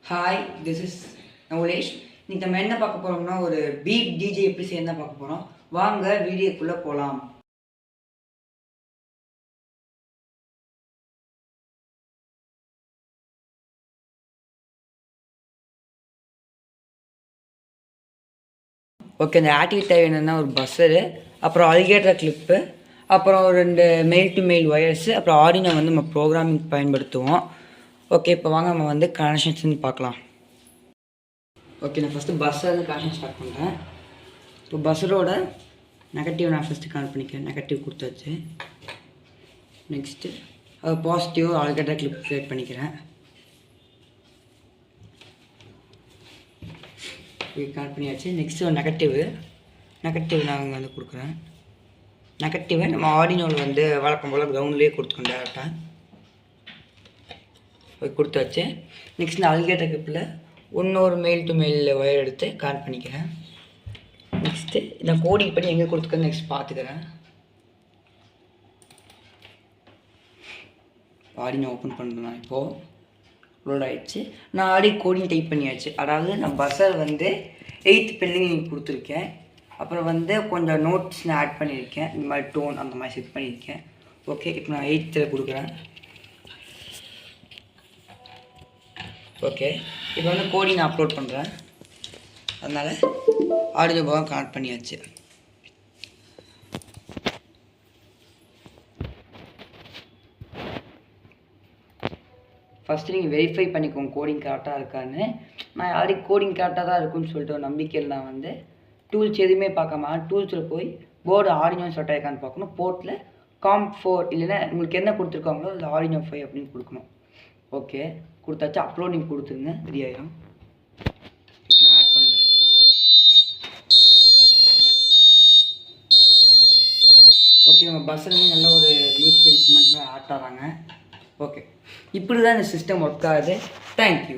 Hi, this is நவுலேஷ். இன்னைக்கு நம்ம என்ன பார்க்க போகிறோம்னா, ஒரு பீட் டிஜே எப்படி செய்யணும் தான் பார்க்க போகிறோம். வாங்க வீடியோக்குள்ளே போகலாம். ஓகே, இந்த ஆக்டிவிட்டி தேவை என்னென்னா ஒரு பஸ்ஸரு, அப்புறம் அலிகேட்டர் கிளிப்பு, அப்புறம் ஒரு 2 மெயில் டு மெயில் ஒயர்ஸு, அப்புறம் ஆடினோ வந்து நம்ம ப்ரோக்ராமிங் பயன்படுத்துவோம். ஓகே, இப்போ வாங்க நம்ம வந்து கனெக்ஷன்ஸ்னு பார்க்கலாம். ஓகே, நான் ஃபஸ்ட்டு பஸ்ஸில் கனெக்ஷன் ஸ்டார்ட் பண்ணுறேன். இப்போ பஸ்ஸரோட நெகட்டிவ் நான் ஃபஸ்ட்டு கனெக்ட் பண்ணிக்கிறேன். நெகட்டிவ் கொடுத்தாச்சு. Next positive alligator clip create பண்ணிக்கிறேன். கனெக்ட் பண்ணியாச்சு. நெக்ஸ்ட்டு ஒரு நெகட்டிவ் நான் வந்து கொடுக்குறேன். நெகட்டிவை நம்ம ஆடினோவில் வந்து வழக்கம் போல் கிரவுண்ட்லேயே கொடுத்துக்கோம் டேரெக்டாக. கொடுத்தாச்சு. நெக்ஸ்ட் இந்த அலிகேட்டர் கிளிப்பில் இன்னொரு மெயில் டு மெயில் ஒயர் எடுத்து கனெக்ட் பண்ணிக்கிறேன். நெக்ஸ்ட்டு நான் கோடிங் பண்ணி எங்கே கொடுத்துக்கிறேன் நெக்ஸ்ட் பார்த்துக்கிறேன். ஆடினோ ஓப்பன் பண்ணுறேன். இப்போது லோட் ஆகிடுச்சு. நான் ஆடி கோடிங் டைப் பண்ணியாச்சு. அதாவது நான் பஸ்ஸர் வந்து 8th பென்னிங் கொடுத்துருக்கேன். அப்புறம் வந்து கொஞ்சம் நோட்ஸ் நான் ஆட் பண்ணியிருக்கேன். இந்த மாதிரி டோன் அந்த மாதிரி செட் பண்ணியிருக்கேன். ஓகே, இப்போ நான் 8th கொடுக்குறேன். ஓகே, இப்போ வந்து கோடிங் நான் அப்லோட் பண்ணுறேன். அதனால் ஆடியோ பாகம் கனெக்ட் பண்ணியாச்சு. ஃபஸ்ட்டு நீங்கள் வெரிஃபை பண்ணிக்கோங்க கோடிங் கரெக்டாக இருக்கான்னு. நான் ஆல்ரெடி கோடிங் கரெக்டாக தான் இருக்குன்னு சொல்லிட்டு ஒரு நம்பிக்கையில் நான் வந்து டூல்ஸ் எதுவுமே பார்க்காம டூல்ஸில் போய் போர்டு ஆடினோ செட் ஆகிருக்கான்னு பார்க்கணும். போர்ட்டில் COM4 இல்லைன்னா உங்களுக்கு என்ன கொடுத்துருக்காங்களோ அதில் ஆடினோ 5 அப்படின்னு கொடுக்கணும். ஓகே, கொடுத்தாச்சு. அப்லோடிங் கொடுத்துருங்க, ரெடி ஆகிடும். இப்போ நான் ஆட் பண்ணுறேன். ஓகே, நம்ம பஸ்ஸில் நல்ல ஒரு மியூசிக் இன்ஸ்ட்ருமெண்ட் ஆட் ஆகிறாங்க. ஓகே, இப்படி தான் இந்த சிஸ்டம் ஒர்க் ஆகுது. தேங்க்யூ.